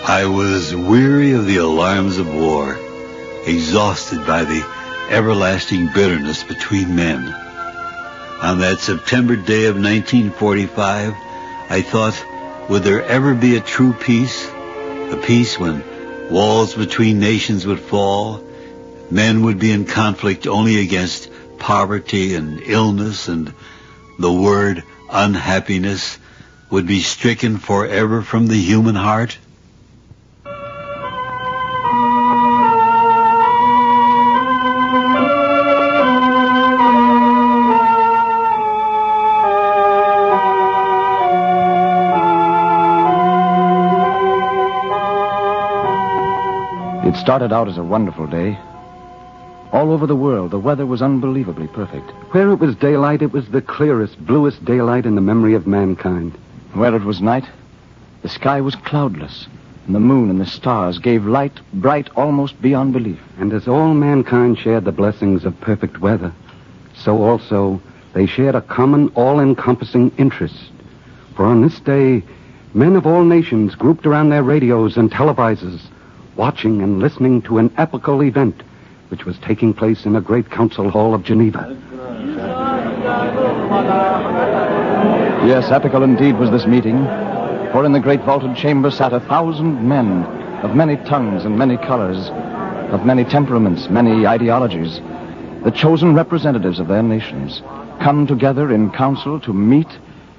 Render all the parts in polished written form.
I was weary of the alarms of war, exhausted by the everlasting bitterness between men. On that September day of 1945, I thought, would there ever be a true peace? A peace when walls between nations would fall, men would be in conflict only against poverty and illness, and the word unhappiness would be stricken forever from the human heart? It started out as a wonderful day. All over the world, the weather was unbelievably perfect. Where it was daylight, it was the clearest, bluest daylight in the memory of mankind. Where it was night, the sky was cloudless, and the moon and the stars gave light bright almost beyond belief. And as all mankind shared the blessings of perfect weather, so also they shared a common, all-encompassing interest. For on this day, men of all nations grouped around their radios and televisors, watching and listening to an epical event which was taking place in a great council hall of Geneva. Yes, epical indeed was this meeting, for in the great vaulted chamber sat 1,000 men of many tongues and many colors, of many temperaments, many ideologies, the chosen representatives of their nations, come together in council to meet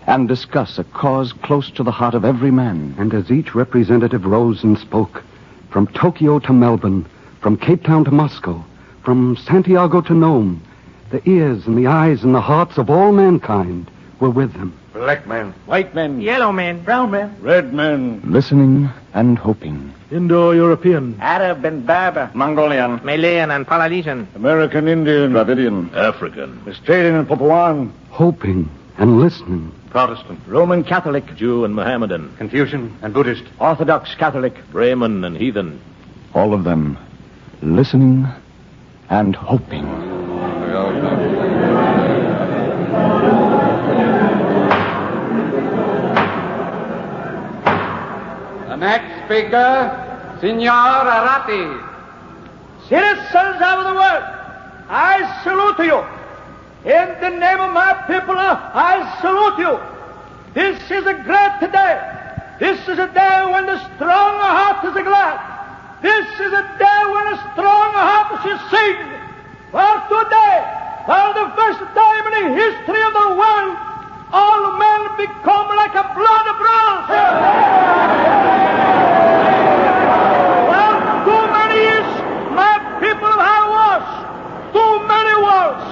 and discuss a cause close to the heart of every man. And as each representative rose and spoke, from Tokyo to Melbourne, from Cape Town to Moscow, from Santiago to Nome, the ears and the eyes and the hearts of all mankind were with them. Black men, white men, yellow men, brown men, red men, listening and hoping. Indo-European, Arab and Berber, Mongolian, Malayan and Polynesian, American Indian, Dravidian, African, Australian and Papuan, hoping and listening. Protestant, Roman Catholic, Jew and Mohammedan, Confucian and Buddhist, Orthodox Catholic, Brahmin and heathen. All of them listening and hoping. The next speaker, Signor Arati. Citizens of the world, I salute you. In the name of my people, I salute you. This is a great day. This is a day when the strong heart is glad. This is a day when a strong heart should sing. For today, for the first time in the history of the world, all men become like a blood brothers. For too many years, my people have wars. Too many wars.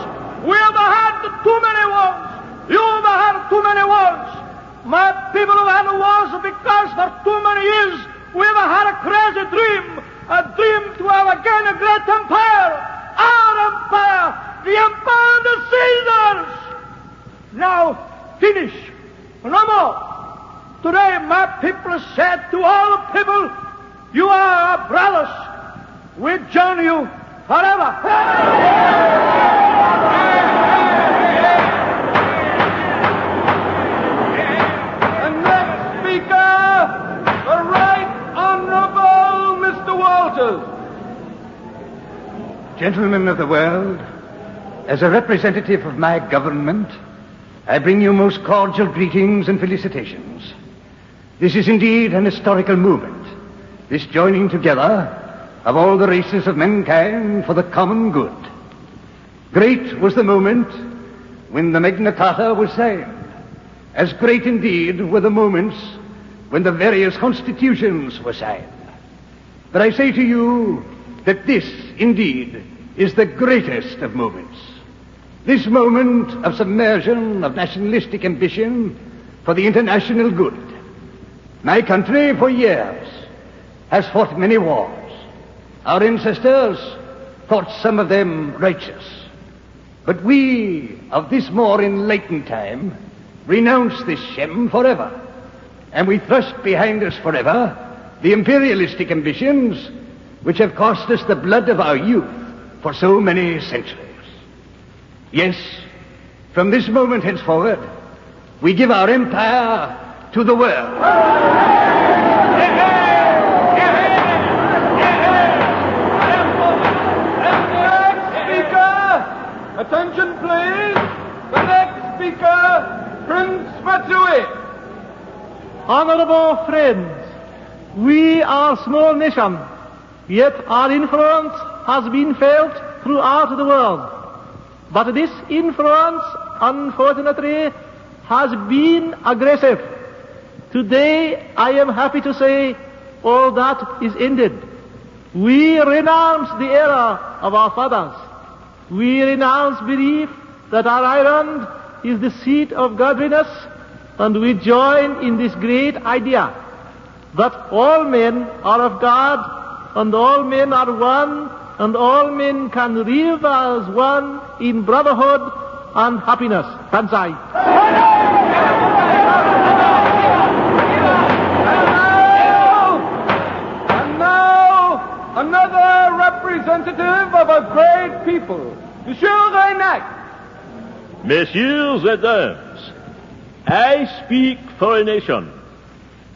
We have had too many wars. You have had too many wars. My people have had wars because for too many years we have had a crazy dream. A dream to have again a great empire. Our empire. The empire of the Caesars. Now, finish. No more. Today my people said to all people, you are our brothers. We join you forever. Gentlemen of the world, as a representative of my government, I bring you most cordial greetings and felicitations. This is indeed an historical movement, this joining together of all the races of mankind for the common good. Great was the moment when the Magna Carta was signed. As great indeed were the moments when the various constitutions were signed. But I say to you that this, indeed, is the greatest of moments. This moment of submersion of nationalistic ambition for the international good. My country, for years, has fought many wars. Our ancestors thought some of them righteous. But we, of this more enlightened time, renounce this shame forever. And we thrust behind us forever the imperialistic ambitions which have cost us the blood of our youth for so many centuries. Yes, from this moment henceforward, we give our empire to the world. honorable friends, we are a small nation, yet our influence has been felt throughout the world. But this influence, unfortunately, has been aggressive. Today, I am happy to say all that is ended. We renounce the error of our fathers. We renounce belief that our island is the seat of godliness, and we join in this great idea that all men are of God, and all men are one, and all men can live as one in brotherhood and happiness. Banzai. And now, another representative of a great people, Monsieur Raymond. Messieurs et dames, I speak for a nation.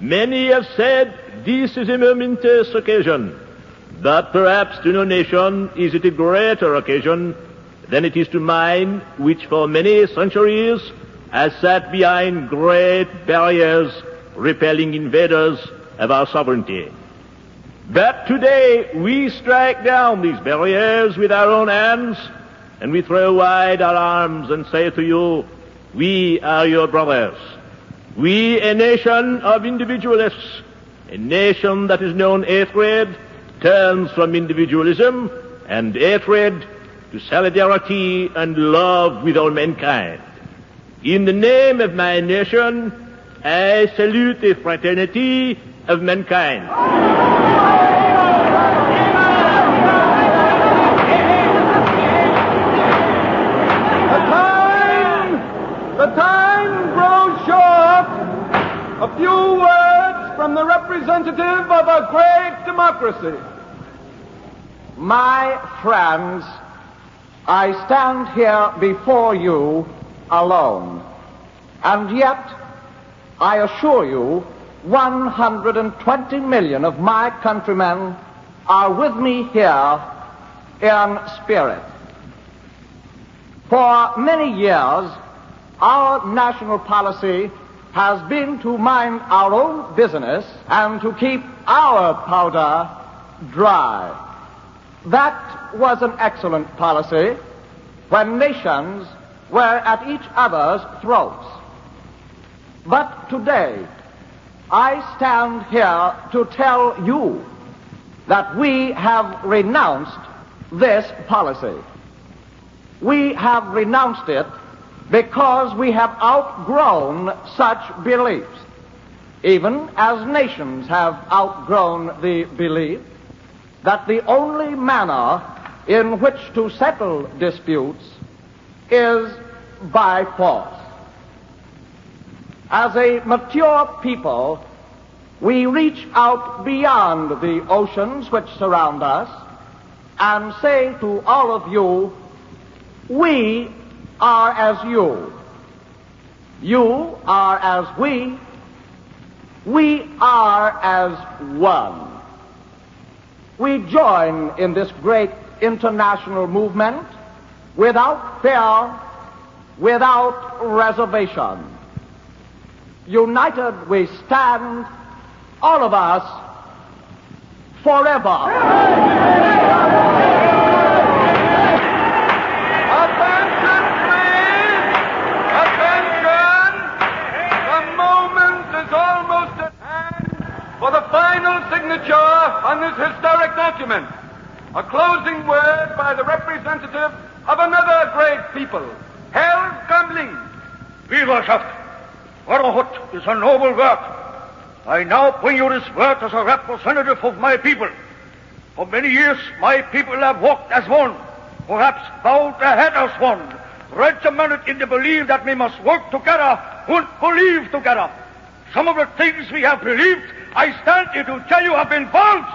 Many have said this is a momentous occasion, but perhaps to no nation is it a greater occasion than it is to mine, which for many centuries has sat behind great barriers repelling invaders of our sovereignty. But today we strike down these barriers with our own hands, and we throw wide our arms and say to you, we are your brothers. We, a nation of individualists, a nation that has known hatred, turns from individualism and hatred to solidarity and love with all mankind. In the name of my nation, I salute the fraternity of mankind. The time grows short. A few words from the representative of a great democracy. My friends, I stand here before you alone, and yet I assure you 120 million of my countrymen are with me here in spirit. For many years, our national policy has been to mind our own business and to keep our powder dry. That was an excellent policy when nations were at each other's throats. But today, I stand here to tell you that we have renounced this policy. We have renounced it because we have outgrown such beliefs, even as nations have outgrown the belief that the only manner in which to settle disputes is by force. As a mature people, we reach out beyond the oceans which surround us and say to all of you, we are as you. You are as we. We are as one. We join in this great international movement without fear, without reservation. United we stand, all of us, forever. For the final signature on this historic document, a closing word by the representative of another great people, Herr Gamling. Bürgerschaft, brotherhood is a noble work. I now bring you this word as a representative of my people. For many years, my people have walked as one, perhaps bowed their head as one, regimented in the belief that we must work together and believe together. Some of the things we have believed, I stand here to tell you, have been false.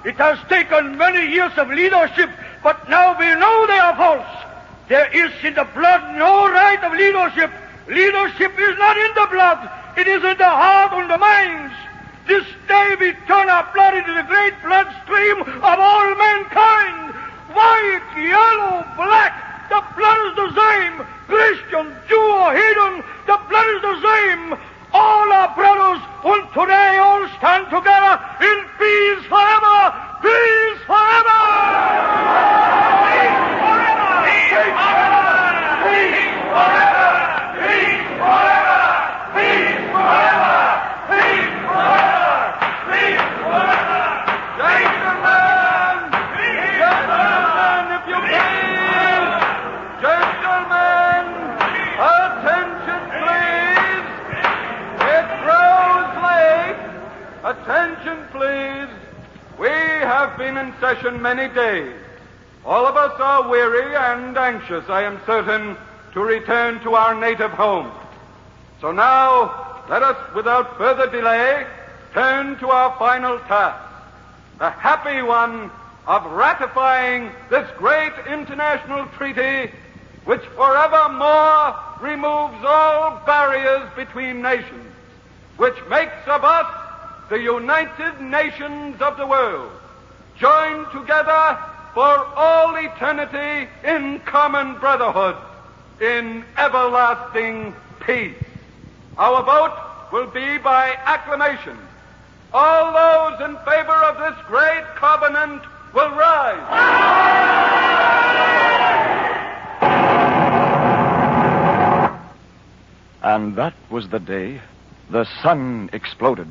It has taken many years of leadership, but now we know they are false. There is in the blood no right of leadership. Leadership is not in the blood. It is in the heart and the minds. This day we turn our blood into the great bloodstream of all mankind. White, yellow, black, the blood is the same. Christian, Jew, or heathen, the blood is the same. All are brothers and session many days. All of us are weary and anxious, I am certain, to return to our native home. So now, let us, without further delay, turn to our final task, the happy one of ratifying this great international treaty which forevermore removes all barriers between nations, which makes of us the United Nations of the world, joined together for all eternity in common brotherhood, in everlasting peace. Our vote will be by acclamation. All those in favor of this great covenant will rise. And that was the day the sun exploded.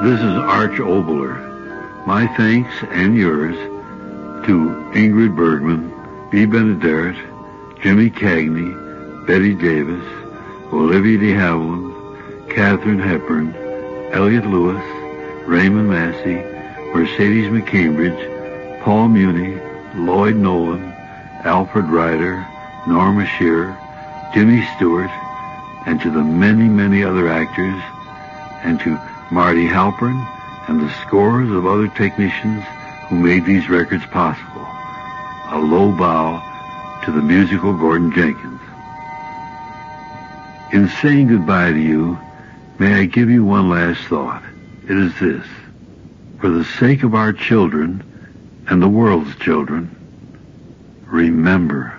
This is Arch Oboler. My thanks and yours to Ingrid Bergman, B. Benederet, Jimmy Cagney, Betty Davis, Olivia de Havilland, Katharine Hepburn, Elliot Lewis, Raymond Massey, Mercedes McCambridge, Paul Muni, Lloyd Nolan, Alfred Ryder, Norma Shearer, Jimmy Stewart, and to the many, many other actors, and to Marty Halpern, and the scores of other technicians who made these records possible. A low bow to the musical Gordon Jenkins. In saying goodbye to you, may I give you one last thought. It is this. For the sake of our children and the world's children, remember.